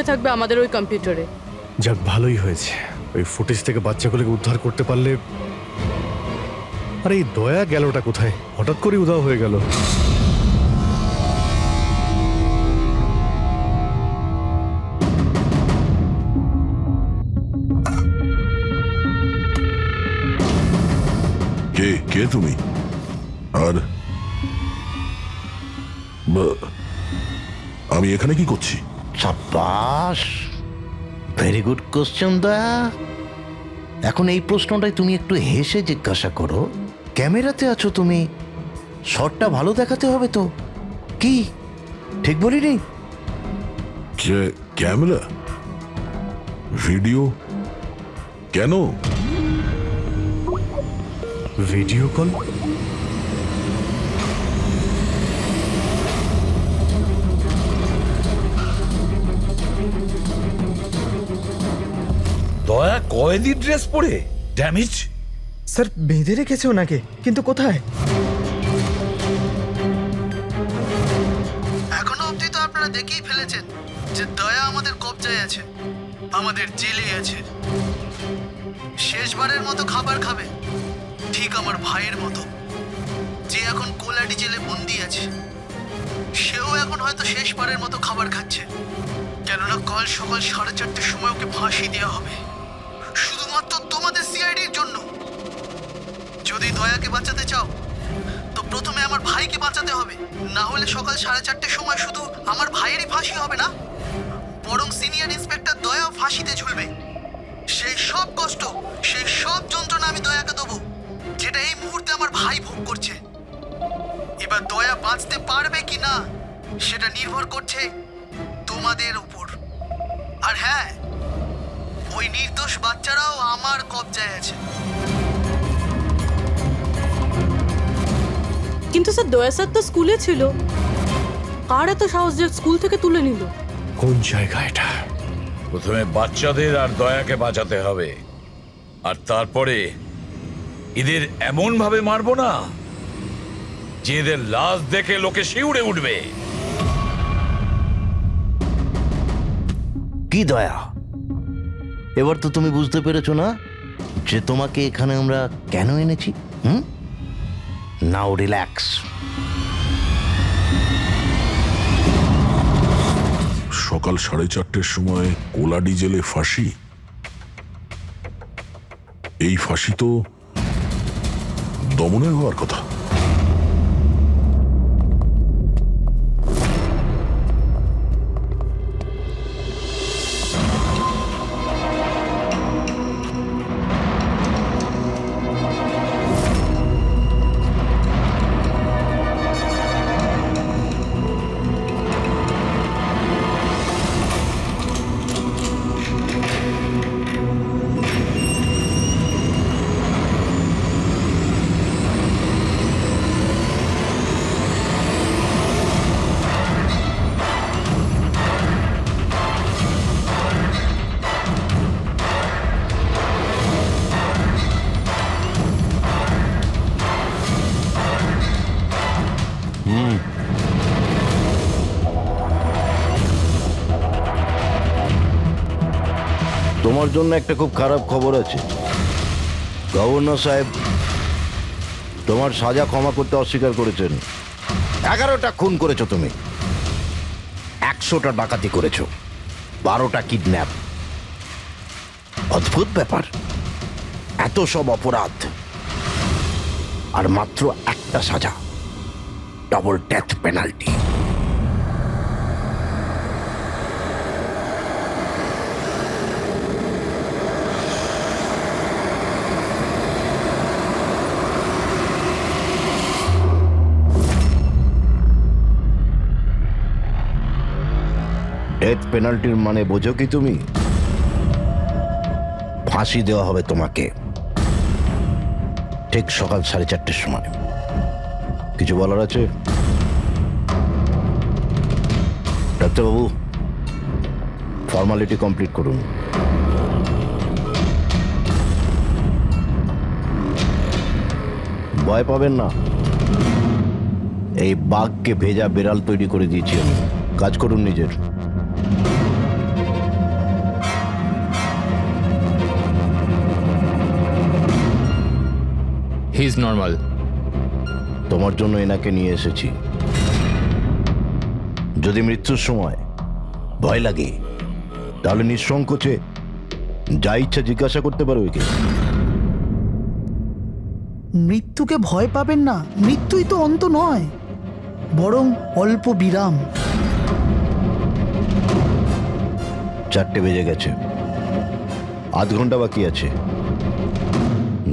হয়ে থাকবে আমাদের ওই কম্পিউটারে। যাক, ভালোই হয়েছে। ওই ফুটেজ থেকে বাচ্চাগুলোকে উদ্ধার করতে পারলে। আরে এই দয়া গেলটা কোথায়? হঠাৎ করে উধাও হয়ে গেল। কে কে তুমি? আর আমি এখানে কি করছি? সাব্বাস, ভেরি গুড কোশ্চেন দয়া। এখন এই প্রশ্নটাই তুমি একটু হেসে জিজ্ঞাসা করো। ক্যামেরাতে আছো তুমি, শটটা ভালো দেখাতে হবে তো। কি ঠিক বলিনি? ক্যামেরা, ভিডিও, কেন? Video call? দয়া কয়েদি ড্রেস পরে ড্যামেজ। স্যার বেঁধে রেখেছে ওনাকে, কিন্তু কোথায়? এখনো অবধি তো আপনারা দেখেই ফেলেছেন যে দয়া আমাদের কবজায় আছে, আমাদের জেলে আছে। শেষবারের মতো খাবার খাবে, ঠিক আমার ভাইয়ের মতো, যে এখন কোলাডি জেলে বন্দি আছে। সেও এখন হয়তো শেষবারের মতো খাবার খাচ্ছে, কেননা কাল সকাল 4:30টার সময় ওকে ফাঁসি দেওয়া হবে, শুধুমাত্র তোমাদের সিআইডির জন্য। যদি দয়াকে বাঁচাতে চাও তো প্রথমে আমার ভাইকে বাঁচাতে হবে, না হলে সকাল 4:30টার সময় শুধু আমার ভাইয়েরই ফাঁসি হবে না, বরং সিনিয়র ইন্সপেক্টর দয়াও ফাঁসিতে ঝুলবে। সেই সব কষ্ট, সেই সব যন্ত্রণা আমি দয়াকে দেবো, যেটা এই মুহূর্তে আমার ভাই ভোগ করছে। এবার দয়া বাঁচতে পারবে কি না সেটা নির্ভর করছে তোমাদের উপর। আর হ্যাঁ, ওই নির্দোষ বাচ্চারাও আমার কবজায় আছে। কিন্তু স্যার দয়া স্যার তো স্কুলে ছিল, কার এত সাহস যে স্কুল থেকে তুলে নিল? কোন জায়গা এটা? প্রথমে বাচ্চাদের আর দয়াকে বাঁচাতে হবে, আর তারপরে এদের এমন ভাবে মারবো না যে এদের লাশ দেখে লোকে শিউরে উঠবে। কি দয়া, এবার তো তুমি বুঝতে পেরেছো না যে তোমাকে এখানে আমরা কেন এনেছি? নাও রিল্যাক্স। সকাল 4:30টার সময় কোলাডি জেলে ফাঁসি। এই ফাঁসি তো দমনের হওয়ার কথা। তোমার জন্য একটা খুব খারাপ খবর আছে গভর্নর সাহেব। তোমার সাজা ক্ষমা করতে অস্বীকার করেছেন। 11টা খুন করেছো তুমি, 100টা ডাকাতি করেছো, 12টা কিডন্যাপ। অদ্ভুত ব্যাপার, এত সব অপরাধ আর মাত্র একটা সাজা, ডাবল ডেথ পেনাল্টি। ডেথ পেনাল্টির মানে বোঝো কি তুমি? ফাঁসি দেওয়া হবে তোমাকে ঠিক সকাল 4:30টার সময়। কিছু বলার আছে ডাক্তারবাবু? ফর্মালিটি কমপ্লিট করুন। ভয় পাবেন না, এই বাঘকে ভেজা বিড়াল তৈরি করে দিয়েছি আমি। কাজ করুন নিজের। নর্মাল। তোমার জন্য এনাকে নিয়ে এসেছি। যদি মৃত্যুর সময় ভয় লাগে তাহলে নিঃসংকোচে যা ইচ্ছা জিজ্ঞাসা করতে পারো একে। মৃত্যুকে ভয় পাবেন না, মৃত্যুই তো অন্ত নয়, বরং অল্প বিরাম। 4টে বেজে গেছে, আধ ঘন্টা বাকি আছে,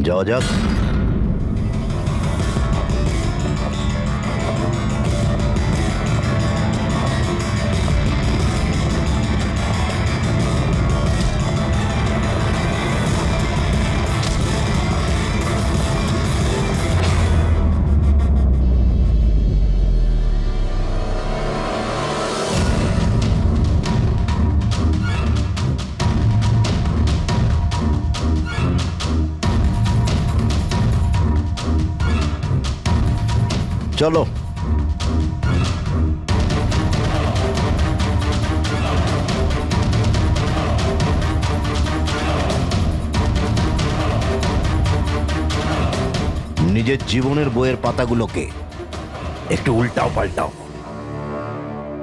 যাওয়া যাক। চলো। নিজের জীবনের বইয়ের পাতাগুলোকে একটু উল্টাও পাল্টাও,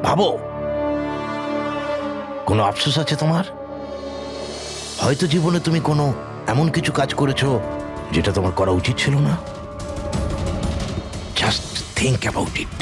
ভাবো কোনো আফসোস আছে তোমার? হয়তো জীবনে তুমি কোনো এমন কিছু কাজ করেছো যেটা তোমার করা উচিত ছিল না। Just think about it.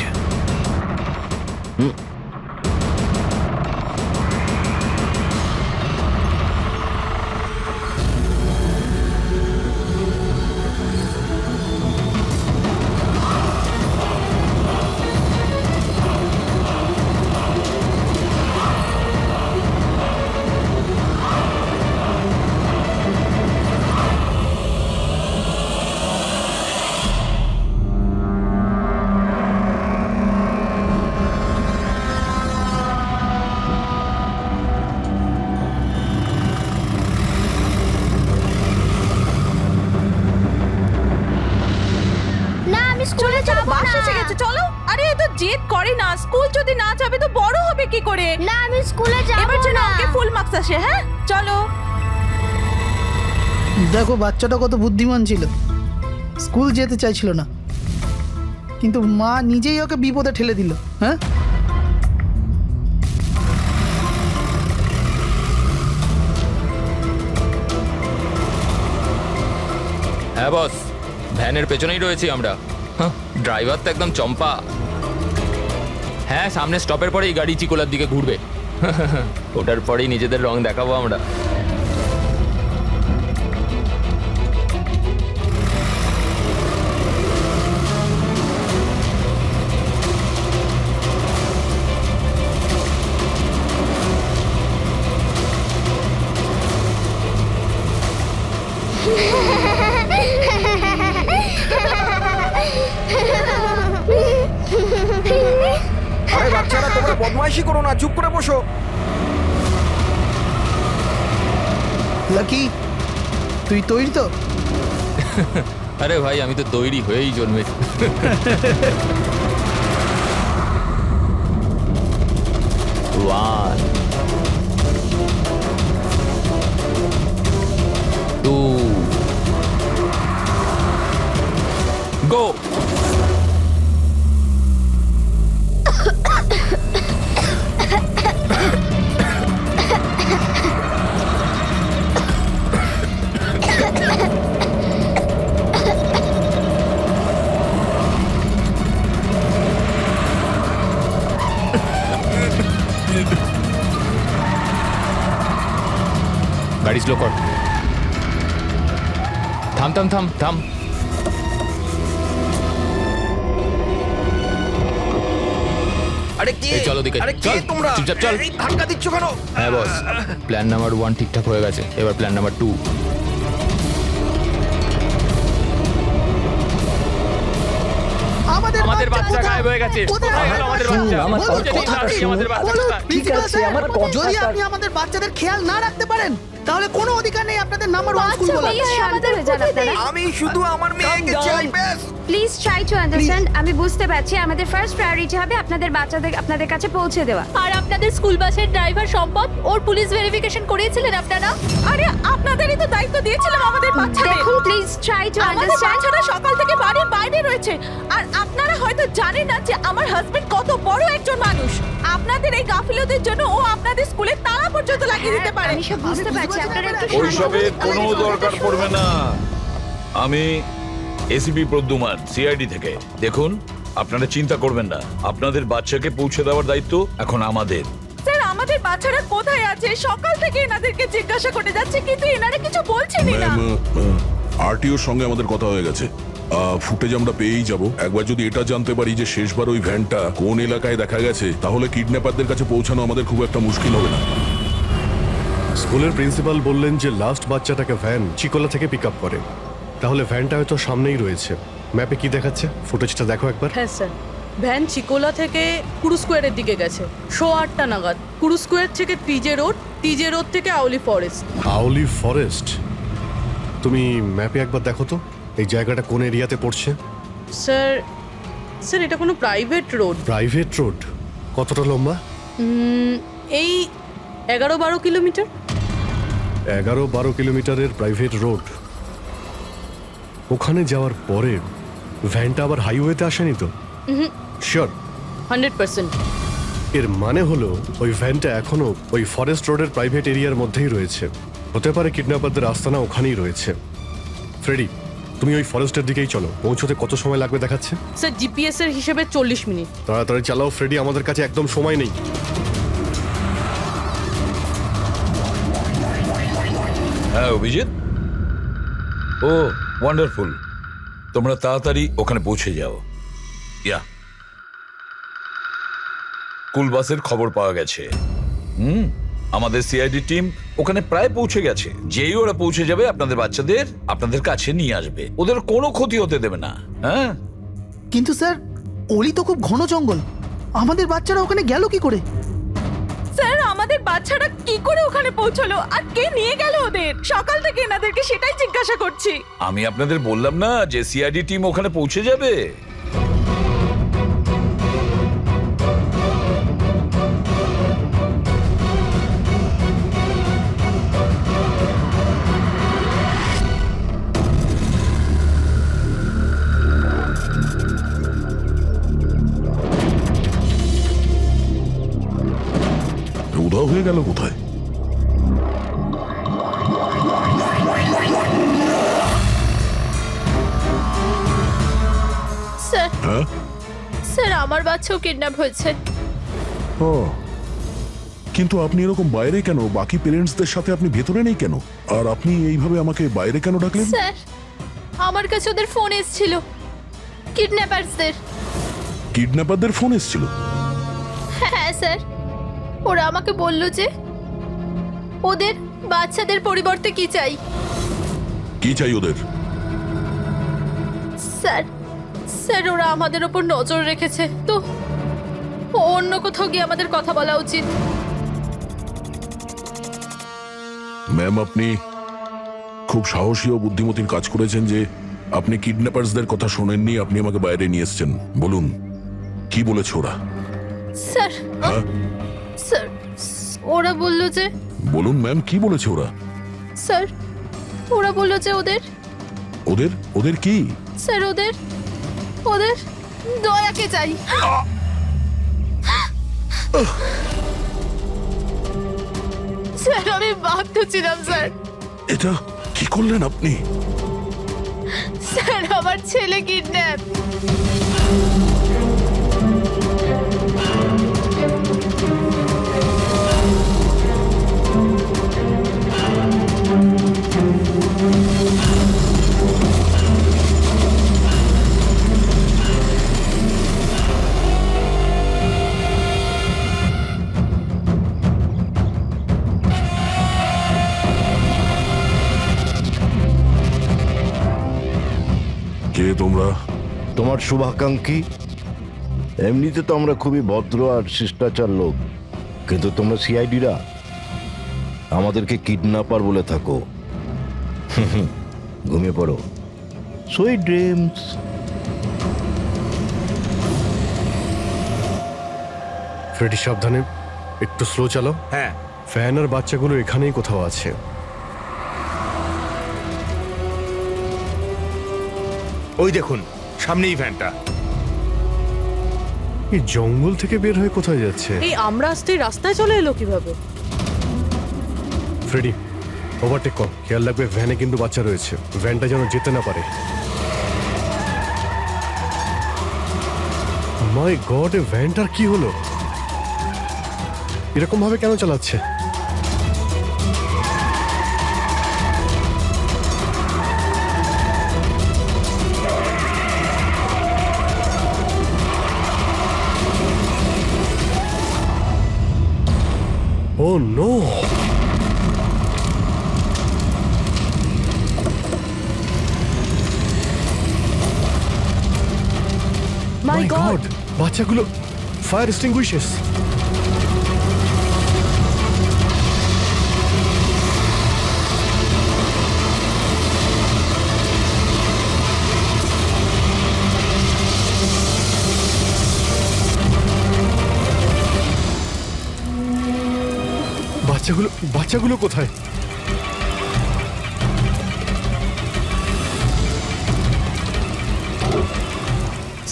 না আমি স্কুলে যাব না। বাস এসে গেছে, চলো। আরে এ তো জেদ করে না, স্কুল যদি না যাবে তো বড় হবে কি করে? না আমি স্কুলে যাব না। এবার যেন ওকে ফুল মার্কস আসে। হ্যাঁ চলো। দেখো বাচ্চাটা কত বুদ্ধিমান ছিল, স্কুল যেতে চাইছিল না, কিন্তু মা নিজেই ওকে বিপদে ঠেলে দিল। হ্যাঁ, হ্যাঁ বস, ভ্যানের পেছনেই রয়েছি আমরা। ড্রাইভার তো একদম চম্পা। হ্যাঁ, সামনে স্টপের পরেই গাড়ি চিকোলার দিকে ঘুরবে। ওটার পরেই নিজেদের রং দেখাবো আমরা। আরে বাচ্চারা, তোমরা বদমাইশি করো না, চুপ করে বসো। লাকি তুই তৈরি তো? আরে ভাই, আমি তো তৈরি হয়েই জন্মেছি। One, two, go! গাড়ি স্লো কর। থাম থাম থাম থাম। আরে কি? এই চলো দিকে, আরে কি চল, তোমরা? চুপচাপ চল। এই ধাক্কা দিচ্ছ কেন? হ্যাঁ বস, প্ল্যান নাম্বার 1 ঠিকঠাক হয়ে গেছে, এবার প্ল্যান নাম্বার 2। আমাদের বাচ্চা গায়েব হয়ে গেছে। কোথায় গেল আমাদের বাচ্চা? বলুন, খুঁজে নিন কোথায়? তাড়াতাড়ি আমাদের বাচ্চাটা। বলুন, ঠিক আছে, যদি আপনি আমাদের বাচ্চাদের খেয়াল না রাখতে পারেন তাহলে কোনো অধিকার নেই আপনাদের নাম্বার ওয়ান স্কুল বলার। শান্ত হয়ে যান আপনারা। আমি শুধু আমার মেয়েকে চাই ব্যাস। Please try to understand. আমি বুঝতে পারছি আমাদের ফার্স্ট প্রায়োরিটি হবে আপনাদের বাচ্চাদের আপনাদের কাছে পৌঁছে দেওয়া। আর আপনাদের স্কুল বাসের ড্রাইভার সম্পদ ওর পুলিশ ভেরিফিকেশন করিয়েছিলেন আপনারা? আরে আপনাদেরই তো দায়িত্ব দিয়েছিলাম আমাদের বাচ্চাদের। দেখুন প্লিজ ট্রাই টু আমাদের আন্ডারস্ট্যান্ড। বাচ্চারা সকাল থেকে বাড়ির বাইরে রয়েছে আর আপনারা হয়তো জানেন না যে আমার হাজবেন্ড কত বড় একজন মানুষ। আপনাদের এই গাফিলতির জন্য ও আপনাদের স্কুলে তালা পর্যন্ত লাগিয়ে দিতে পারে। আমি সব বুঝতে পারছি, আপনারা একটু শান্ত ওইসবের হন। কোনো দরকার পড়বে না। আমি এসিপি প্রদ্যুমান, সিআইডি থেকে। দেখুন, আপনারা চিন্তা করবেন না, আপনাদের বাচ্চাকে পৌঁছে দেওয়ার দায়িত্ব এখন আমাদের। স্যার আমাদের বাচ্চারা কোথায় আছে? সকাল থেকে এনাদেরকে জিজ্ঞাসা করে যাচ্ছে কিন্তু এনারা কিছু বলছেনই না। আরটিওর সঙ্গে আমাদের কথা হয়ে গেছে। ফুটেজ আমরা পেয়েই যাব। একবার যদি এটা জানতে পারি যে শেষবার ওই ভ্যানটা কোন এলাকায় দেখা গেছে, তাহলে কিডন্যাপারদের কাছে পৌঁছানো আমাদের খুব একটা মুশকিল হবে না। স্কুলের প্রিন্সিপাল বললেন যে লাস্ট বাচ্চাটাকে ভ্যান চিকোলা থেকে পিক আপ করে। তাহলে ভ্যানটা হয়তো সামনেই রয়েছে। ম্যাপে কি দেখাচ্ছে? ফুটেজটা দেখো একবার। হ্যাঁ স্যার, ভ্যান চিকোলা থেকে কুরু স্কোয়ারের দিকে গেছে 8:30 নাগাদ। কুরু স্কোয়ার থেকে টিজে রোড থেকে আউলি ফরেস্ট। আউলি ফরেস্ট? তুমি ম্যাপে একবার দেখো তো এই জায়গাটা কোন এরিয়াতে পড়ছে। স্যার এটা কোনো প্রাইভেট রোড। Private road? কতটা লম্বা? এই 11-12 কিলোমিটার। 11-12 কিলোমিটারের প্রাইভেট রোড। ওখানে যাওয়ার পরে ভ্যানটা আবার হাইওয়েতে আসেনি তো? শিওর? 100%। এর মানে হলো ওই ভ্যানটা এখনো ওই ফরেস্ট রোডের প্রাইভেট এরিয়ার মধ্যেই রয়েছে। হতে পারে কিডন্যাপারদের আস্তানা ওখানেই রয়েছে। ফ্রেডি, তুমি ওই ফরেস্টের দিকেই চলো। পৌঁছতে কত সময় লাগবে দেখাচ্ছে? স্যার জিপিএস এর হিসেবে 40 মিনিট। তাড়াতাড়ি চালাও ফ্রেডি, আমাদের কাছে একদম সময় নেই। হ্যাঁ অভিজিৎ, ও ওয়ান্ডারফুল। তোমরা তাড়াতাড়ি ওখানে পৌঁছে যাও। ইয়া, স্কুল বাসের খবর পাওয়া গেছে। আমাদের সিআইডি টিম ওখানে প্রায় পৌঁছে গেছে। যেই ওরা পৌঁছে যাবে আপনাদের বাচ্চাদের আপনাদের কাছে নিয়ে আসবে। ওদের কোনো ক্ষতি হতে দেবে না। হ্যাঁ, কিন্তু স্যার অলি তো খুব ঘন জঙ্গল, আমাদের বাচ্চারা ওখানে গেল কি করে? স্যার আমাদের বাচ্চারা কি করে ওখানে পৌঁছলো আর কে নিয়ে গেল ওদের? সকাল থেকে এনাদেরকে সেটাই জিজ্ঞাসা করছি। আমি আপনাদের বললাম না যে সিআইডি টিম ওখানে পৌঁছে যাবে। উধাও হয়ে গেল কোথায়? স্যার হ্যাঁ, স্যার আমার বাচ্চাও কিডন্যাপ হয়েছে। ও, কিন্তু আপনি এরকম বাইরে কেন? বাকি পেরেন্টসদের সাথে আপনি ভেতরে নেই কেন? আর আপনি এইভাবে আমাকে বাইরে কেন ডাকলেন? স্যার আমার কাছে ওদের ফোন এসেছিল, কিডন্যাপারসদের। কিডন্যাপারদের ফোন এসেছিল? হ্যাঁ স্যার, ওরা আমাকে বলল যে ওদের বাচ্চাদের পরিবর্তে কি চাই। কি চাই ওদের? স্যার ওরা আমাদের ওপর নজর রেখেছে, তো অন্য কোথাও গিয়ে আমাদের কথা বলা উচিত। ম্যাম, আপনি খুব সাহসী ও বুদ্ধিমতীর কাজ করেছেন যে আপনি কিডন্যাপারসদের কথা শোনেননি, আপনি আমাকে বাইরে নিয়ে এসেছেন। বলুন, কি বলেছে ওরা? স্যার হ্যাঁ, স্যার ওরা বলল যে, বলুন ম্যাম, কি বলেছে ওরা? স্যার ওরা বলল যে ওদের ওদের ওদের কি? স্যার ওদের দয়াকে চাই। স্যার আমি বাধ্য ছিলাম স্যার। এটা কি করলেন আপনি? স্যার আমার ছেলে কিডন্যাপ। কে তোমরা? তোমার শুভাকাঙ্ক্ষী। এমনিতে তো আমরা খুবই ভদ্র আর শিষ্টাচার লোক, কিন্তু তোমরা সিআইডিরা আমাদেরকে কিডন্যাপার বলে থাকো। ঘুমিয়ে পড়ো, সুইট ড্রিমস। ফ্রেডি সাবধানে, একটু স্লো চালাও। হ্যাঁ ফ্যান আর বাচ্চাগুলো এখানেই কোথাও আছে। ওই দেখুন সামনেই ভ্যানটা। এই জঙ্গল থেকে বের হয়ে কোথায় যাচ্ছে? এই আমরা আসতে রাস্তায় চলে এলো কিভাবে? ফ্রেডি, ওভারটেক কর, খেয়াল রাখবে ভ্যানে কিন্তু বাচ্চা রয়েছে, ভ্যানটা যেন যেতে না পারে। মাই গড, এই ভ্যানটার কি হলো? এরকম ভাবে কেন চালাচ্ছে? ও নো! মাই গড, বাচ্চাগুলো ফায়ার এক্সটিংগুইশার্স। বাচ্চাগুলো কোথায়?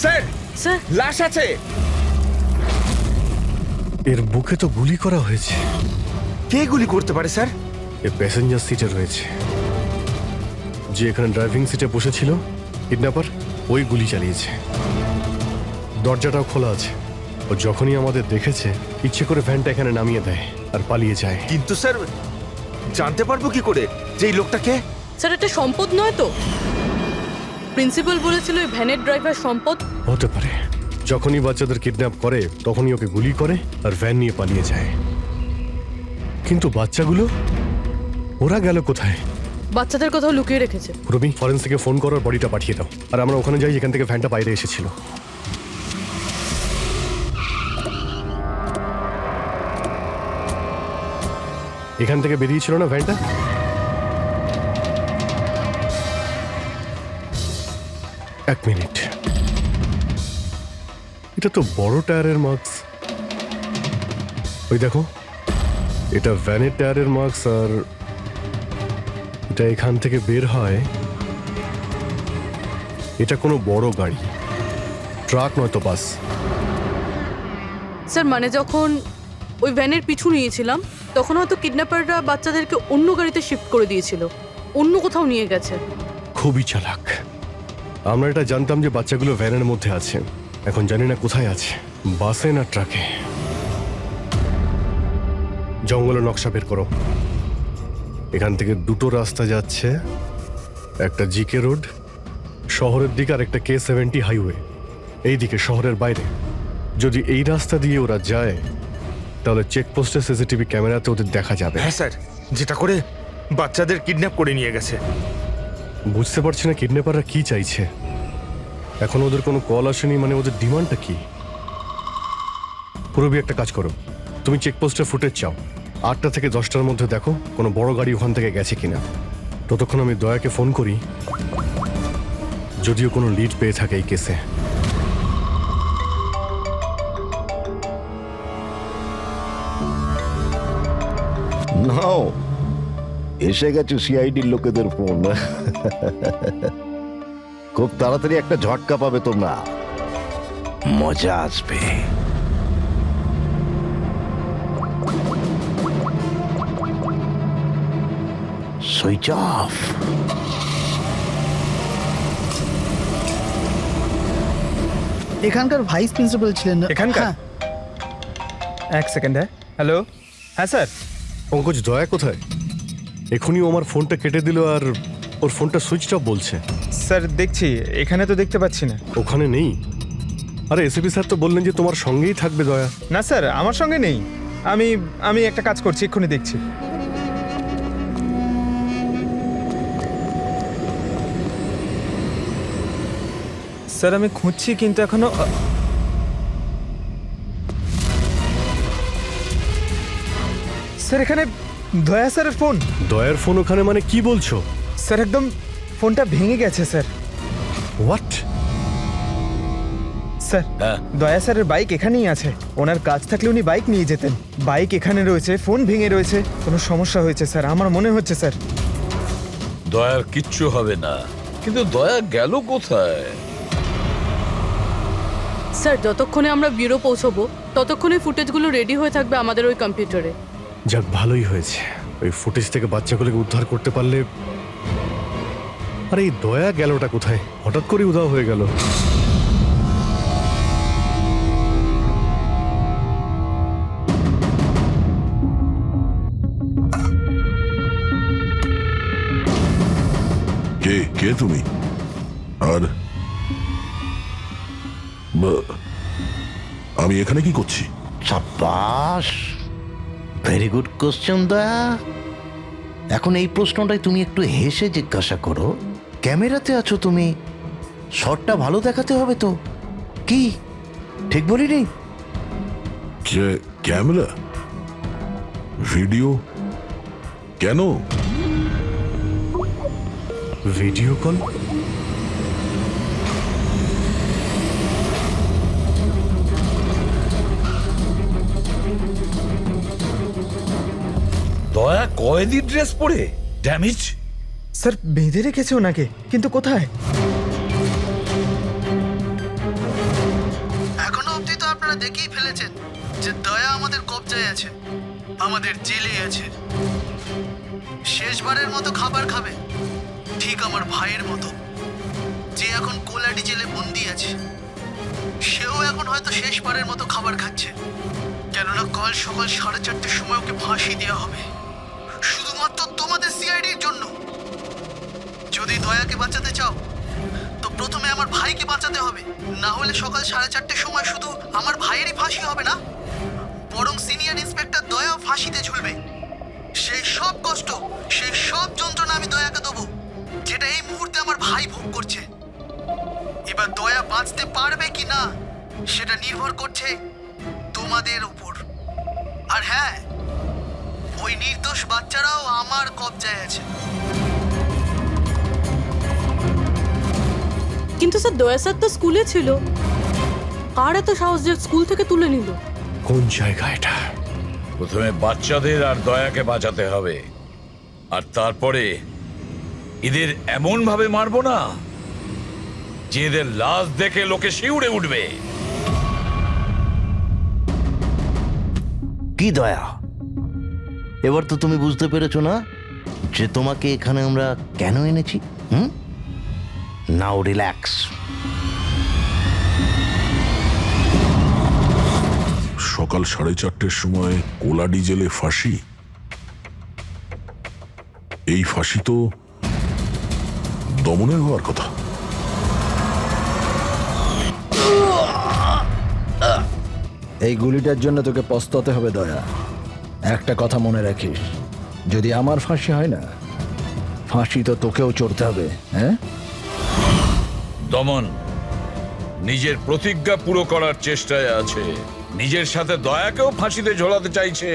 স্যার স্যার লাশ আছে। এর বুকে তো গুলি করা হয়েছে। কে গুলি করতে পারে স্যার? এ প্যাসেঞ্জার সিটে রয়েছে। যে এখানে ড্রাইভিং সিটে বসেছিল কিডন্যাপার, ওই গুলি চালিয়েছে। দরজাটাও খোলা আছে। ও যখনই আমাদের দেখেছে ইচ্ছে করে ভ্যানটা এখানে নামিয়ে দেয় আর পালিয়ে যায়। কিন্তু স্যার জানতে পারবো কি করে যে এই লোকটা কে? স্যার এটা সম্পদ নয় তো? প্রিন্সিপাল বলেছিল এই ভ্যানের ড্রাইভার সম্পদ। হতে পারে। যখনই বাচ্চাদের কিডন্যাপ করে তখনই ওকে গুলি করে আর ভ্যান নিয়ে পালিয়ে যায়। কিন্তু বাচ্চাগুলো, ওরা গেল কোথায়? বাচ্চাদের কোথাও লুকিয়ে রেখেছে। রবি, ফরেন্সিকে ফোন করো আর বডিটা পাঠিয়ে দাও, আর আমরা ওখানে যাই যেখান থেকে ভ্যানটা বাইরে এসেছিল। এখান থেকে বেরিয়েছিল না ভ্যানটা? এক মিনিট, এটা তো বড় টায়ারের মার্কস। ওই দেখো, এটা ভ্যানের টায়ারের মার্কস, আর এটা এখান থেকে বের হয়। এটা কোনো বড় গাড়ি, ট্রাক নয়তো বাস। স্যার মানে যখন ওই ভ্যানের পিছু নিয়েছিলাম তখন হয়তো কিডন্যাপাররা বাচ্চাদেরকে অন্য গাড়িতে শিফট করে দিয়েছিল, অন্য কোথাও নিয়ে গেছে। খুবই চালাক। আমরা এটা জানতাম যে বাচ্চাগুলো ভ্যানের মধ্যে আছে, এখন জানি না কোথায় আছে, বাসে না ট্রাকে। জঙ্গলের নকশা বের করো। এখান থেকে দুটো রাস্তা যাচ্ছে, একটা জিকে রোড শহরের দিকে আর একটা K70 হাইওয়ে এই দিকে শহরের বাইরে। যদি এই রাস্তা দিয়ে ওরা যায় তাহলে চেকপোস্টের সিসিটিভি ক্যামেরাতে ওদের দেখা যাবে। হ্যাঁ স্যার, যেটা করে বাচ্চাদের কিডন্যাপ করে নিয়ে গেছে। বুঝতে পারছি না কিডন্যাপাররা কি চাইছে। এখন ওদের কোনো কল আসেনি, মানে ওদের ডিমান্ডটা কি? পুরবি, একটা কাজ করো, তুমি চেকপোস্টের ফুটেজ চাও, 8টা থেকে 10টার মধ্যে দেখো কোনো বড় গাড়ি ওখান থেকে গেছে কিনা। ততক্ষণ আমি দয়াকে ফোন করি, যদিও কোনো লিড পেয়ে থাকে এই কেসে। নাও, এসে গেছে সিআইডির লোকেদের ফোন। খুব তাড়াতাড়ি একটা ঝটকা পাবে তোমরা, মজা আসবে। Switch off. এখানকার ভাইস প্রিন্সিপাল ছিলেন। এখানকার? হ্যাঁ। এক সেকেন্ড। হ্যালো, হ্যাঁ স্যার। পঙ্কজ, দয়া কোথায়? এখনই ও আমার ফোনটা কেটে দিল আর ওর ফোনটা সুইচ অফ বলছে। স্যার দেখছি, এখানে তো দেখতে পাচ্ছি না। ওখানে নেই? আরে এসিপি স্যার তো বললেন যে তোমার সঙ্গেই থাকবে দয়া। না স্যার, আমার সঙ্গে নেই। আমি একটা কাজ করছি, এক্ষুনি দেখছি। স্যার আমি খুঁজছি কিন্তু এখনো। স্যার এখানে দয়া স্যারের ফোন। দয়ার ফোন ওখানে মানে কি বলছো? স্যার একদম ফোনটা ভেঙে গেছে স্যার। হোয়াট? স্যার হ্যাঁ। দয়া স্যারের বাইক এখানেই আছে। ওনার কাজ থাকলে উনি বাইক নিয়ে যেতেন। বাইক এখানে রয়েছে, ফোন ভেঙে রয়েছে। কোনো সমস্যা হয়েছে স্যার, আমার মনে হচ্ছে স্যার। দয়ার কিচ্ছু হবে না, কিন্তু দয়া গেল কোথায়? স্যার যতক্ষণে আমরা ব্যুরো পৌঁছবো ততক্ষণে ফুটেজগুলো রেডি হয়ে থাকবে আমাদের ওই কম্পিউটারে। যাক, ভালোই হয়েছে। ওই ফুটেজ থেকে বাচ্চাগুলোকে উদ্ধার করতে পারলে। আরে এই দয়া গেলটা কোথায়? হঠাৎ করে উধাও হয়ে গেল। কে কে তুমি? আর আমি এখানে কি করছি? সাব্বাস, ভেরি গুড কোশ্চেন দয়া। এখন এই প্রশ্নটাই তুমি একটু হেসে জিজ্ঞাসা করো। ক্যামেরাতে আছো তুমি, শটটা ভালো দেখাতে হবে তো। কি ঠিক বলিনি? যে ক্যামেরা, ভিডিও, কেন? Video call? দয়া কয়েদি ড্রেস পরে ড্যামেজ। স্যার বেঁধে রেখেছে ওনাকে, কিন্তু কোথায়? এখনো অবধি তো আপনারা দেখেই ফেলেছেন যে দয়া আমাদের কবজায় আছে, আমাদের জেলে আছে। শেষবারের মতো খাবার খাবে, ঠিক আমার ভাইয়ের মতো, যে এখন কোলাডি জেলে বন্দি আছে। সেও এখন হয়তো শেষবারের মতো খাবার খাচ্ছে, কেননা কাল সকাল 4:30টার সময় ওকে ফাঁসি দেওয়া হবে, শুধুমাত্র তোমাদের সিআইডির জন্য। যদি দয়াকে বাঁচাতে চাও তো প্রথমে আমার ভাইকে বাঁচাতে হবে, না হলে সকাল 4:30টার সময় শুধু আমার ভাইয়েরই ফাঁসি হবে না, বরং সিনিয়র ইন্সপেক্টর দয়াও ফাঁসিতে ঝুলবে। সেই সব কষ্ট, সেই সব যন্ত্রণা আমি দয়াকে দেবো, যেটা এই মুহূর্তে আমার ভাই ভোগ করছে। এবার দয়া বাঁচতে পারবে কি না সেটা নির্ভর করছে তোমাদের উপর। আর হ্যাঁ, ওই নির্দোষ বাচ্চারাও আমার কবজায় আছে। কিন্তু স্যার দয়া স্যার তো স্কুলে ছিল, কার এত সাহস যে স্কুল থেকে তুলে নিল? কোন জায়গা এটা? প্রথমে বাচ্চাদের আর দয়াকে বাঁচাতে হবে, আর তারপরে এদের এমন ভাবে মারবো না যে এদের লাশ দেখে লোকে শিউরে উঠবে। কি দয়া, এবার তো তুমি বুঝতে পেরেছো না যে তোমাকে এখানে আমরা কেন এনেছি? নাও রিল্যাক্স। সকাল 4:30টার সময় কোলাডি জেলে ফাঁসি। এই ফাঁসি তো দমনের হওয়ার কথা। এই গুলিটার জন্য তোকে পস্তাতে হবে দয়া। একটা কথা মনে রাখিস, যদি আমার ফাঁসি হয় না, ফাঁসি তো তোকেও চড়তে হবে। হ্যাঁ, দমন নিজের প্রতিজ্ঞা পুরো করার চেষ্টায় আছে, নিজের সাথে দয়াকেও ফাঁসিতে ঝোলাতে চাইছে।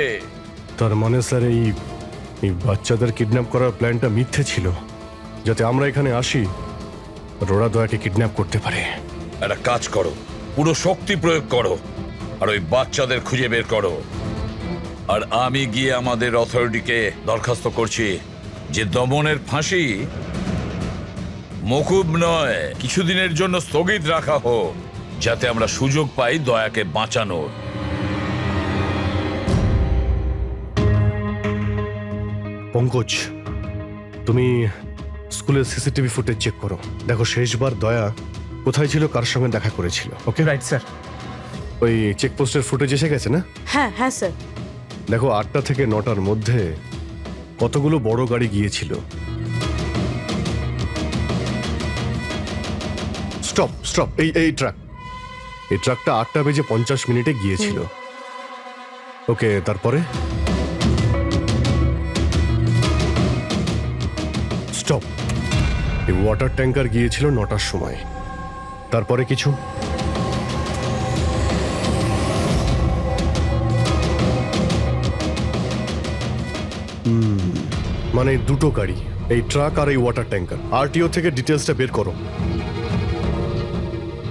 তার মানে স্যার এই বাচ্চাদের কিডন্যাপ করার প্ল্যানটা মিথ্যে ছিল, যাতে আমরা এখানে আসি আর ওরা দয়াকে কিডন্যাপ করতে পারে। একটা কাজ করো, পুরো শক্তি প্রয়োগ করো আর ওই বাচ্চাদের খুঁজে বের করো। আর আমি গিয়ে আমাদের অথরিটিকে দরখাস্ত করছি যে দমনের ফাঁসি মকুব নয়, কিছুদিনের জন্য স্থগিত রাখা হোক, যাতে আমরা সুযোগ পাই দয়াকে বাঁচানোর। পঙ্কজ, তুমি স্কুলের সিসিটিভি ফুটেজ চেক করো, দেখো শেষবার দয়া কোথায় ছিল, কার সঙ্গে দেখা করেছিল। Okay right sir. ওই চেকপোস্টের ফুটেজ এসে গেছে না? হ্যাঁ হ্যাঁ স্যার। দেখো 8টা থেকে 9টার মধ্যে কতগুলো বড় গাড়ি গিয়েছিল। স্টপ স্টপ, এই ট্রাকটা 8:50 গিয়েছিল। ওকে, তারপরে? স্টপ, এই ওয়াটার ট্যাঙ্কার গিয়েছিল 9টার সময়। তারপরে কিছু? মানে দুটো গাড়ি, এই ট্রাক আর এই ওয়াটার ট্যাঙ্কার। আরটিও থেকে ডিটেলসটা বের করো।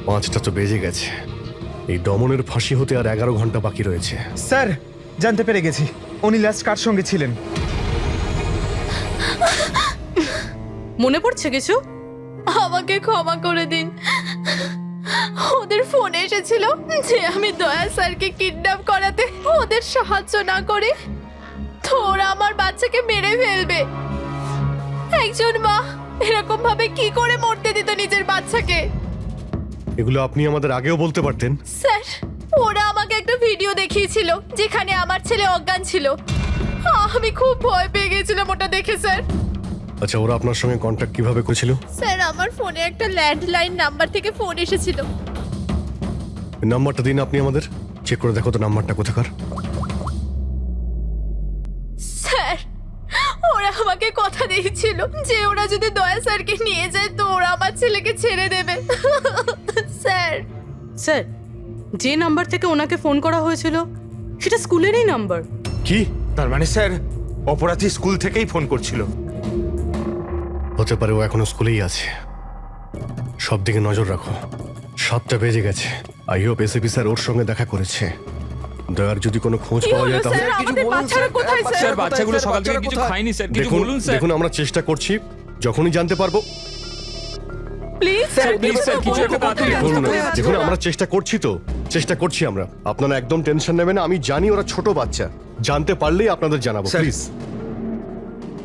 5টা তো বেজে গেছে। এই দমনের ফাঁসি হতে আর 11 ঘন্টা বাকি রয়েছে। স্যার জানতে পেরে গেছি উনি লাস্ট কার সঙ্গে ছিলেন। মনে পড়ছে কিছু? আমাকে ক্ষমা করে দিন। ওদের ফোনে এসেছিল যে আমি দয়া স্যারকে কিডন্যাপ করাতে ওদের সাহায্য না করে তো ওরা আমার বাচ্চাকে মেরে ফেলবে। একজন মা এরকম ভাবে কি করে মরতে দিত নিজের বাচ্চাকে? এগুলো আপনি আমাদের আগেও বলতে পারতেন। স্যার ওরা আমাকে একটা ভিডিও দেখিয়েছিল যেখানে আমার ছেলে অজ্ঞান ছিল। আমি খুব ভয় পেয়ে গেছিলাম ওটা দেখে স্যার। আচ্ছা, ওরা আপনার সঙ্গে কন্ট্যাক্ট কিভাবে করেছিল? স্যার আমার ফোনে একটা ল্যান্ডলাইন নাম্বার থেকে ফোন এসেছিল। নাম্বারটা দিন আপনি আমাদের, চেক করে দেখো তো নাম্বারটা কোথাকার। স্যার ওরা আমাকে কথা দিয়েছিল যে ওরা যদি দয়া স্যারকে নিয়ে যায় তো ওরা আমার ছেলেকে ছেড়ে দেবে। স্যার স্যার যে নাম্বার থেকে ওনাকে ফোন করা হয়েছিল সেটা স্কুলেরই নাম্বার। কি? তার মানে স্যার অপরাধী স্কুল থেকেই ফোন করছিল। হতে পারে ও এখনো স্কুলেই আছে। সব দিকে নজর রাখো। 7টা বেজে গেছে। আই হোপ এসিপি স্যার ওর সঙ্গে দেখা করেছে। দয়ার যদি কোনো খোঁজ কি পাওয়া হলো যায় তাহলে স্যার? আমাদের বাচ্চারা কোথায় স্যার? স্যার বাচ্চাগুলো সকাল থেকে কিছু খায়নি স্যার, কিছু দেখুন বলুন স্যার। দেখুন আমরা চেষ্টা করছি, যখনই জানতে পারবো। প্লিজ স্যার প্লিজ স্যার কিছু একটা কথা দেখুন দেখুন আমরা চেষ্টা করছি তো, চেষ্টা করছি আমরা। আপনারা একদম টেনশন নেবেন না। আমি জানি ওরা ছোট বাচ্চা, জানতে পারলেই আপনাদের জানাবো। স্যার। প্লিজ।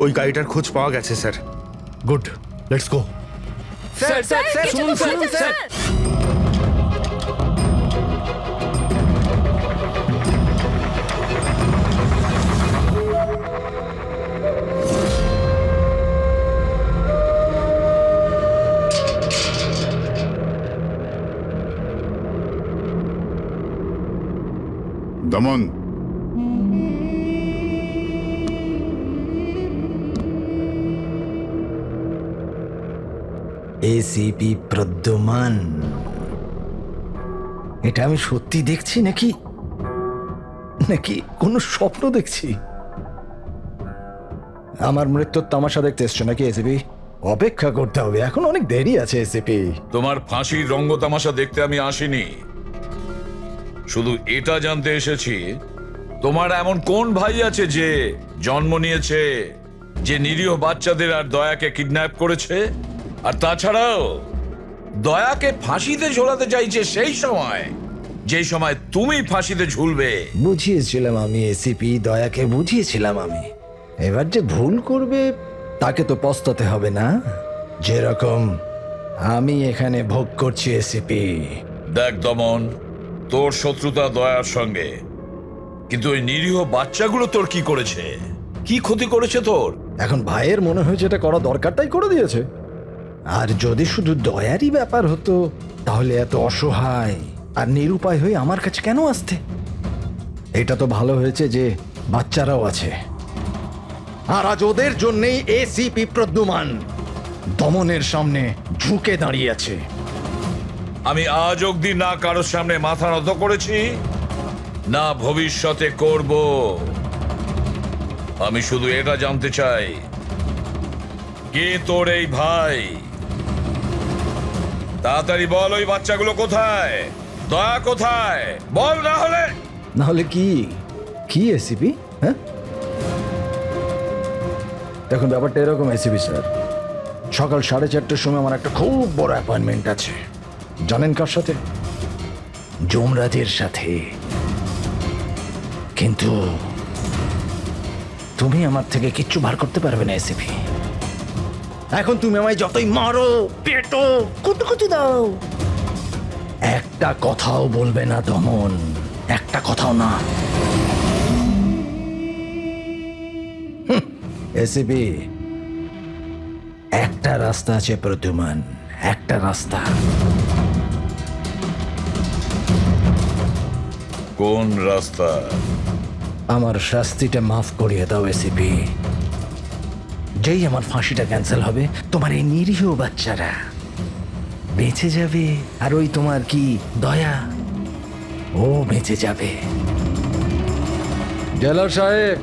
ওই গাড়িটার খোঁজ পাওয়া গেছে sir. Good, let's go. Sir sir sir কিছু শুনুন তো শুনুন হয়েছে, স্যার। দমন, এসিপি প্রদ্যুমান, এটা আমি সত্যি দেখছি নাকি নাকি কোনো স্বপ্ন দেখছি? আমার মৃত্যুর তামাশা দেখতে এসছো নাকি এসিপি? অপেক্ষা করতে হবে, এখন অনেক দেরি আছে এসিপি। তোমার ফাঁসির রঙ্গতামাশা দেখতে আমি আসিনি, শুধু এটা জানতে এসেছি তোমার এমন কোন ভাই আছে যে জন্ম নিয়েছে, যে নিরীহ বাচ্চাদের আর দয়াকে কিডন্যাপ করেছে, আর তাছাড়াও দয়াকে ফাঁসিতে ঝোলাতে চাইছে সেই সময় যেই সময় তুমি ফাঁসিতে ঝুলবে। বুঝিয়েছিলাম আমি এসিপি, দয়াকে বুঝিয়েছিলাম আমি। এবার যে ভুল করবে তাকে তো পস্তাতে হবে না, যেরকম আমি এখানে ভোগ করছি এসিপি। দেখ দমন, তোর শত্রুতা দয়ার সঙ্গে, কিন্তু ওই নিরীহ বাচ্চাগুলো তোর কি করেছে, কি ক্ষতি করেছে তোর? এখন ভাইয়ের মনে হয়েছে এটা করা দরকার তাই করে দিয়েছে। আর যদি শুধু দয়ারই ব্যাপার হতো তাহলে এত অসহায় আর নিরুপায় হয়ে আমার কাছে কেন আসতে? এটা তো ভালো হয়েছে যে বাচ্চারাও আছে, আর আজ ওদের জন্যই এসিপি প্রদ্যুমান দমনের সামনে ঝুঁকে দাঁড়িয়ে আছে। আমি আজ অবধি না কারোর সামনে মাথা নত করেছি, না ভবিষ্যতে করব। আমি শুধু এটা জানতে চাই, কে তোর এই ভাই? তাড়াতাড়ি বল, ওই বাচ্চাগুলো কোথায়? দয়া কোথায়? বল, না হলে কি কি এসিপি? হ্যাঁ দেখুন ব্যাপারটা এরকম এসিপি স্যার, সকাল 4:30টার সময় আমার একটা খুব বড় অ্যাপয়েন্টমেন্ট আছে। জানেন কার সাথে? যমরাজের সাথে। কিন্তু তুমি আমার থেকে কিচ্ছু বার করতে পারবে না এসিপি। এখন তুমি আমায় যতই মারো, পেটো, কুটুকুটি দাও, একটা কথাও বলবে না দমন, একটা কথাও না। এসিপি, একটা রাস্তা আছে প্রদ্যুমান, একটা রাস্তা। কোন রাস্তা? আমার শাস্তিটা মাফ করিয়ে দাও এসিপি। যেই আমার ফাঁসিটা ক্যান্সেল হবে তোমার এই নিরীহ বাচ্চারা বেঁচে যাবে, আর ওই তোমার কি দয়া, ও বেঁচে যাবে। জেলার সাহেব,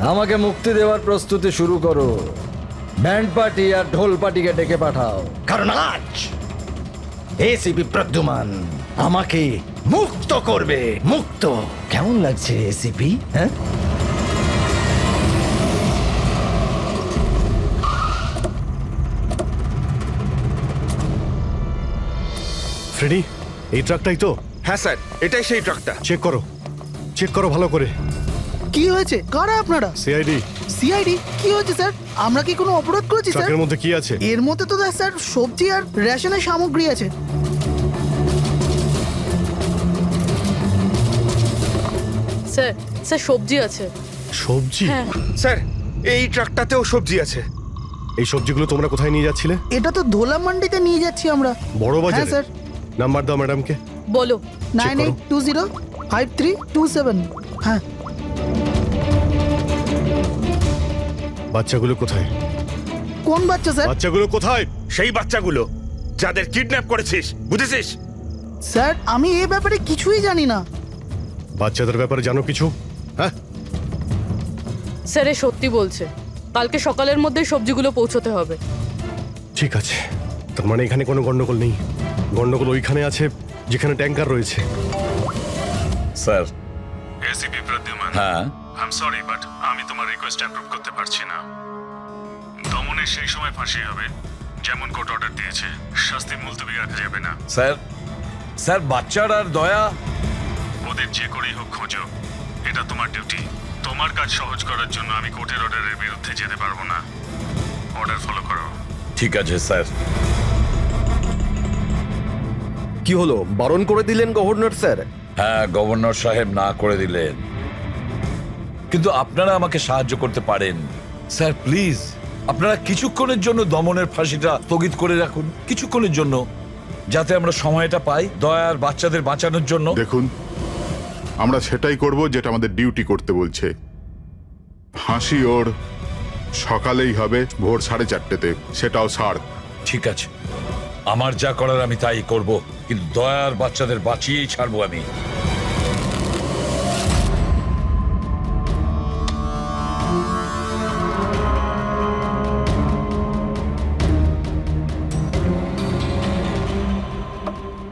আমাকে মুক্তি দেওয়ার প্রস্তুতি শুরু করো। ব্যান্ড পার্টি আর ঢোল পার্টিকে ডেকে পাঠাও, কারণ আজ এসিপি প্রদ্যুমান আমাকে মুক্ত করবে। মুক্ত কেমন লাগছে এসিপি? হ্যাঁ, ফ্রেডি, এই ট্রাকটাই তো? হ্যাঁ স্যার, এটাই সেই ট্রাকটা। চেক করো ভালো করে। কি হয়েছে? কারা আপনারা? সিআইডি। সিআইডি? কি হয়েছে স্যার? আমরা কি কোনো অপরাধ করেছি স্যার? ট্রাকের মধ্যে কি আছে? এর মধ্যে তো স্যার সবজি আর রেশনের সামগ্রী আছে। স্যার, স্যার সবজি আছে। সবজি? হ্যাঁ। স্যার, এই ট্রাকটাতেও সবজি আছে। এই সবজিগুলো তোমরা কোথায় নিয়ে যাচ্ছিলে? এটা তো ধোলা মান্ডিতে নিয়ে যাচ্ছি আমরা। বড় হ্যাঁ বাজারে? স্যার। নাম্বার দাও ম্যাডামকে। বলো। 98205327। হ্যাঁ। বাচ্চাগুলো কোথায়? কোন বাচ্চা স্যার? বাচ্চাগুলো কোথায়? সেই বাচ্চাগুলো যাদের কিডন্যাপ করেছিস, বুঝেছিস? স্যার, আমি এই ব্যাপারে কিছুই জানি না। বাচ্চাদের ব্যাপারে জানো কিছু? হ্যাঁ, স্যার এ সত্যি বলছে, কালকে সকালের মধ্যেই সবজিগুলো পৌঁছতে হবে। ঠিক আছে। তার মানে এখানে কোনো গন্ডগোল নেই। গন্ডগোল ওইখানে আছে যেখানে ট্যাঙ্কার রয়েছে। স্যার। এসিপি প্রদ্যুমান, হ্যাঁ, আই এম সরি বাট আমি তোমার রিকোয়েস্ট অ্যাপ্রুভ করতে পারছি না। দমনের সেই সময় ফাঁসি হবে যেমন কোর্ট অর্ডার দিয়েছে। শাস্তি মুলতবি রাখা যাবে না। স্যার। স্যার, বাচ্চার আর দয়া ওদের যে করেই হোক খোঁজো, এটা তোমার ডিউটি। তোমার কাজ সহজ করার জন্য আমি কোর্টের অর্ডারের বিরুদ্ধে যেতে পারবো না। অর্ডার ফলো করো। ঠিক আছে স্যার। কি হলো, বারণ করে দিলেন গভর্নর স্যার? হ্যাঁ, গভর্নর সাহেব না করে দিলেন, কিন্তু আপনারা আমাকে সাহায্য করতে পারেন। স্যার প্লিজ, আপনারা কিছুক্ষণের জন্য দমনের ফাঁসিটা স্থগিত করে রাখুন, কিছুক্ষণের জন্য, যাতে আমরা সময়টা পাই দয়ার বাচ্চাদের বাঁচানোর জন্য। দেখুন, আমরা সেটাই করব যেটা আমাদের ডিউটি করতে বলছে। ফাঁসি ওর সকালেই হবে, ভোর 4:30-তে, সেটাও ছাড়। ঠিক আছে, আমার যা করার আমি তাই করব, কিন্তু দয়ার বাচ্চাদের বাঁচিয়েই ছাড়বো আমি।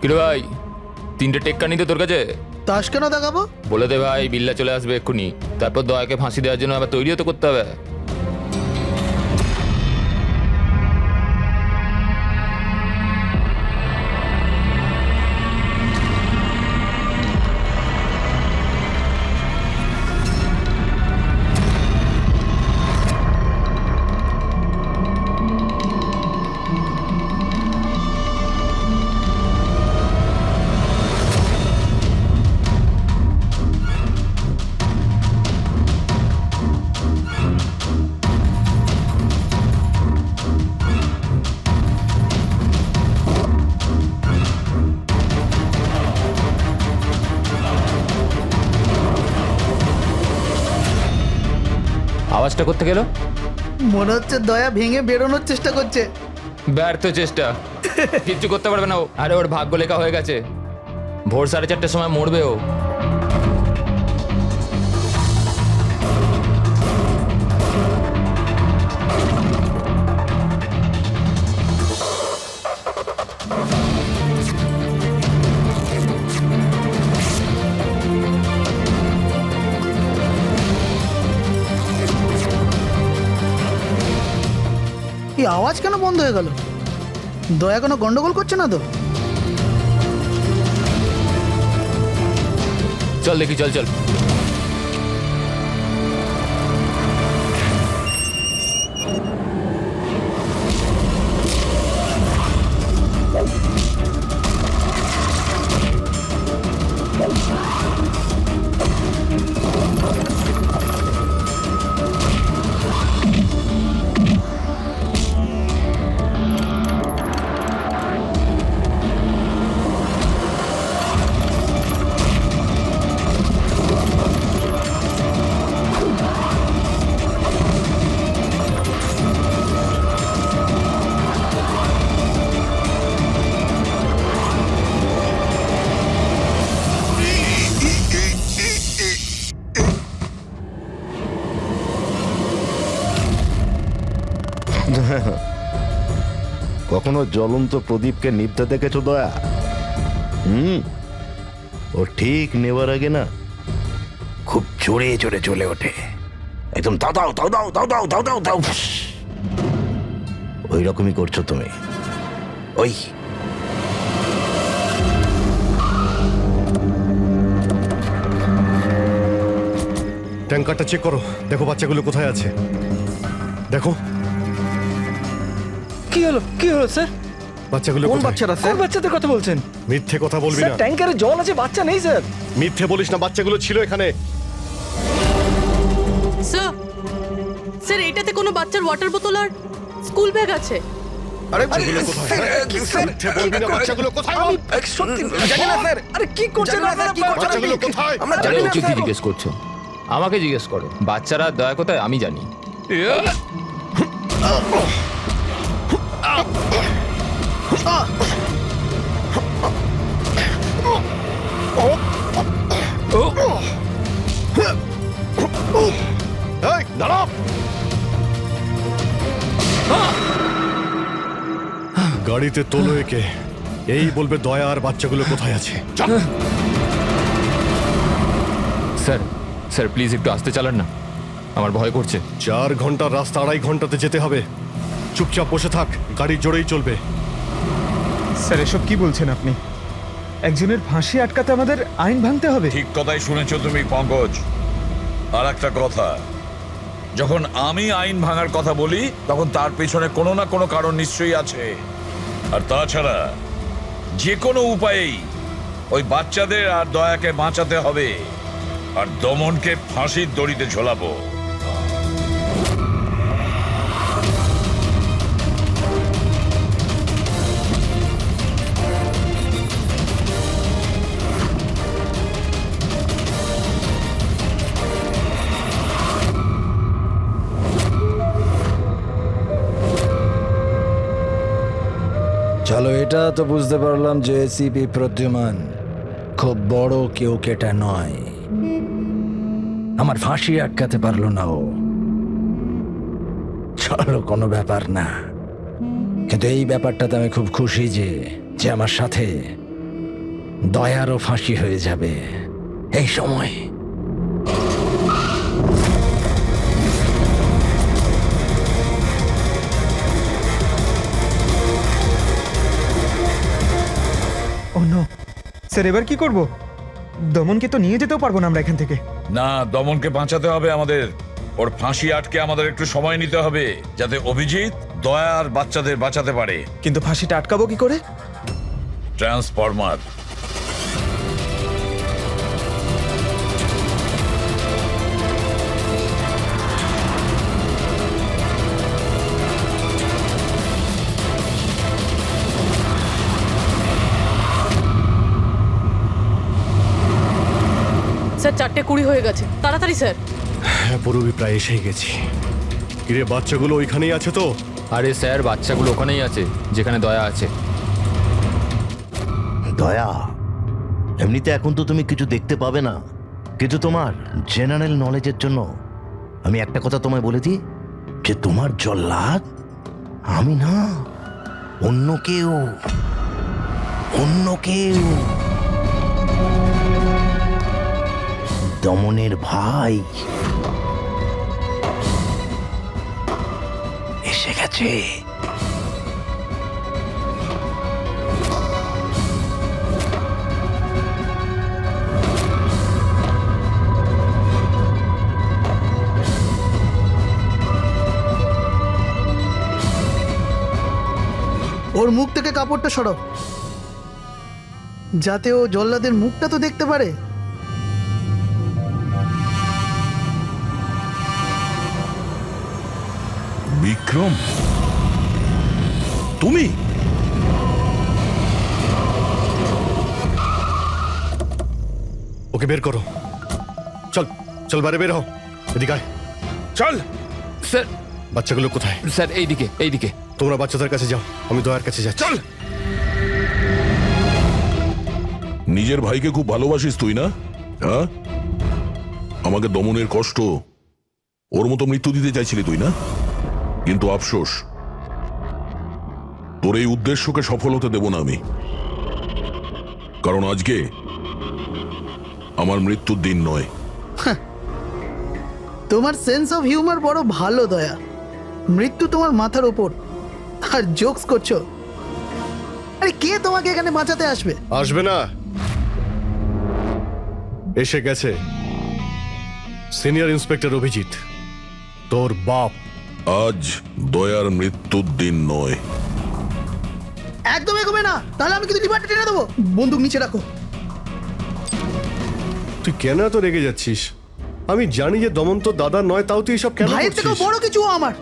কিরে ভাই, 3টে টেক্কা নিতে তোর কাছে? তাস কেন দেখাবো? বলে দে ভাই, বিল্লা চলে আসবে এক্ষুনি। তারপর দয়াকে ফাঁসি দেওয়ার জন্য আবার তৈরিও তো করতে হবে। আওয়াজটা করতে গেল? মনে হচ্ছে দয়া ভেঙে বেরোনোর চেষ্টা করছে। ব্যর্থ চেষ্টা, কিচ্ছু করতে পারবে না ও। আরে ওর ভাগ্য লেখা হয়ে গেছে, ভোর 4:30-র সময় মরবে ও। এই আওয়াজ কেন বন্ধ হয়ে গেল? দয়া কোনো গন্ডগোল করছে না তো? চল দেখি, চল চল। কখনো জ্বলন্ত প্রদীপকে নিভতে দেখেছো দয়া? ও ঠিক নেবার আগে না খুব জোরে জোরে চলে ওঠে, একদম দাও দাও দাও দাও দাও দাও দাও দাও দাও। ওই রকমই করছো তুমি। ওই ট্যাঙ্কারটা চেক করো, দেখো বাচ্চাগুলো কোথায় আছে। দেখো কি হলো স্যার? বাচ্চাগুলো কোন কোথায়? বাচ্চারা স্যার? কোন বাচ্চাদের কথা বলছেন? মিথ্যে কথা বলবি স্যার না। ট্যাঙ্কারে জল আছে, বাচ্চা নেই স্যার। মিথ্যে বলিস না, বাচ্চাগুলো ছিল এখানে। স্যার স্যার এইটাতে কোনো বাচ্চার ওয়াটার বোতল আর স্কুল ব্যাগ আছে। আরে বাচ্চাগুলো কোথায়? মিথ্যে বলবি না, বাচ্চাগুলো কোথায় বল? সত্যি জানি না স্যার। আরে কি করছেন আপনারা? বাচ্চাগুলো কোথায়? আমরা আরে জানি না ওকে কি স্যার। জিজ্ঞেস করছো? আমাকে জিজ্ঞেস করো। বাচ্চারা দয়া কোথায় আমি জানি। এই, দাঁড়াও। গাড়িতে তোলো একে, এই বলবে দয়া আর বাচ্চাগুলো কোথায় আছে। চল। স্যার স্যার প্লিজ একটু আস্তে চালান না, আমার ভয় করছে। 4 ঘন্টার রাস্তা 2.5 ঘন্টাতে যেতে হবে। চুপচাপ বসে থাক, গাড়ি জোরেই চলবে। স্যার এসব কি বলছেন আপনি? একজনের ফাঁসি আটকাতে আমাদের আইন ভাঙতে হবে? ঠিক কথাই শুনেছো তুমি পঙ্কজ। আর একটা কথা, যখন আমি আইন ভাঙার কথা বলি তখন তার পেছনে কোনো না কোনো কারণ নিশ্চয়ই আছে। আর তাছাড়া যে কোনো উপায়েই ওই বাচ্চাদের আর দয়াকে বাঁচাতে হবে, আর দমনকে ফাঁসির দড়িতে ঝোলাবো। চলো, এটা তো বুঝতে পারলাম যে এসিপি প্রদ্যুমান খুব বড় কেউ কেটা নয়। আমার ফাঁসি আটকাতে পারলো না ও। চলো, কোনো ব্যাপার না। কিন্তু এই ব্যাপারটাতে আমি খুব খুশি যে যে আমার সাথে দয়ারও ফাঁসি হয়ে যাবে এই সময়। ও নো স্যার, এবার কি করব? দমনকে তো নিয়ে যেতেও পারবো না আমরা এখান থেকে। না, দমনকে বাঁচাতে হবে আমাদের। ওর ফাঁসি আটকে আমাদের একটু সময় নিতে হবে, যাতে অভিজিৎ দয়া আর বাচ্চাদের বাঁচাতে পারে। কিন্তু ফাঁসিটা আটকাবো কি করে? ট্রান্সফরমার। স্যার 4:20 হয়ে গেছে, তাড়াতাড়ি স্যার। হ্যাঁ, পুরোই প্রায় এসেই গেছি। কিরে, বাচ্চাগুলো ওইখানেই আছে তো? আরে স্যার বাচ্চাগুলো ওখানেই আছে যেখানে দয়া আছে। দয়া, এমনিতে এখন তো তুমি কিছু দেখতে পাবে না, কিন্তু তোমার জেনারেল নলেজের জন্য আমি একটা কথা তোমায় বলে দিই, যে তোমার জল্লাদ আমি না, অন্য কেউ। দমনের ভাই এসে গেছে। ওর মুখ থেকে কাপড়টা সরাও, যাতে ও জল্লাদের মুখটা তো দেখতে পারে। বিক্রম, তুমি? ওকে বের করো। চল চল, বাইরে বের হও। এদিকে আয়। চল। স্যার বাচ্চাগুলো কোথায়? স্যার এইদিকে এইদিকে। তোমরা বাচ্চাদের কাছে যাও, আমি দয়ার কাছে যাচ্ছি। চল। নিজের ভাইকে খুব ভালোবাসিস তুই না? হ্যাঁ, আমাকে দমনের কষ্ট, ওর মতো মৃত্যু দিতে চাইছিলি তুই না? কিন্তু আফসোস, তোর এই উদ্দেশ্যকে সফল হতে দেব না আমি, কারণ আজকে আমার মৃত্যুর দিন নয়। তোমার সেন্স অফ হিউমার বড় ভালো দয়া। মৃত্যু তোমার মাথার ওপর আর জোকস করছো। আরে কে তোমাকে এখানে বাঁচাতে আসবে? আসবে না, এসে গেছে সিনিয়র ইন্সপেক্টর অভিজিৎ, তোর বাপ। আজ দয়ার মৃত্যুর দিন নয়। একদম এগোবে না, তাহলে আমি কিন্তু ডিপার্টে টেনে দেবো। বন্দুক নিচে রাখো। তুই কেন এত রেগে যাচ্ছিস? আমি জানি যে দমন তো দাদা নয়, তাও তুই এসব কেন ভাইয়ের থেকেও করছিস? বড় কিছু ও আমার।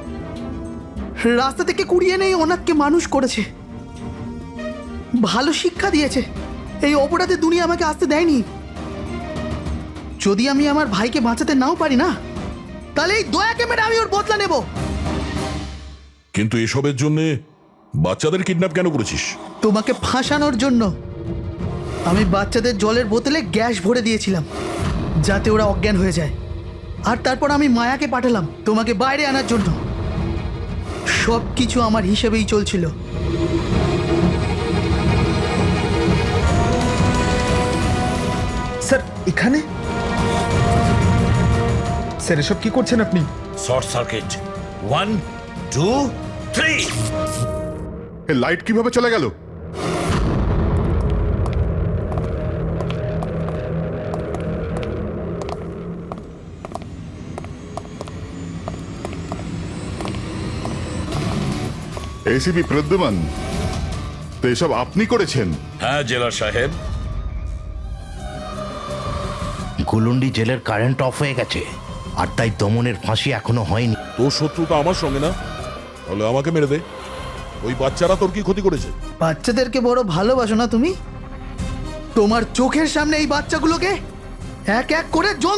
রাস্তা থেকে কুড়িয়ে নেই অনাথকে মানুষ করেছে, ভালো শিক্ষা দিয়েছে। এই অপরাধে দুনিয়া আমাকে আসতে দেয়নি। যদি আমি আমার ভাইকে বাঁচাতে নাও পারি না, তাহলে এই দয়াকে মেরে আমি ওর বদলা নেব। কিন্তু এসবের জন্য বাচ্চাদের কিডন্যাপ কেন করেছিস? তোমাকে ফাঁসানোর জন্য। আমি বাচ্চাদের জলের বোতলে গ্যাস ভরে দিয়েছিলাম যাতে ওরা অজ্ঞান হয়ে যায়, আর তারপর আমি মায়াকে পাঠালাম তোমাকে বাইরে আনার জন্য। সব কিছু আমার হিসেবেই চলছিল। স্যার এখানে? স্যার এসব কি করছেন আপনি? Short circuit 1 2 3। লাইট কিভাবে চলে গেল? এসিপি প্রদ্যুমান, তো এসব আপনি করেছেন? হ্যাঁ জেলার সাহেব। গুলুন্ডি জেলের কারেন্ট অফ হয়ে গেছে, আর তাই দমনের ফাঁসি এখনো হয়নি। তোর শত্রুতা আমার সঙ্গে না, তাহলে আমাকে মেরে দে। ওই বাচ্চারা তোর কি ক্ষতি করেছে? বাচ্চাদেরকে বড় ভালোবাসো না তুমি? তোমার চোখের সামনে এই বাচ্চাগুলোকে এক এক করে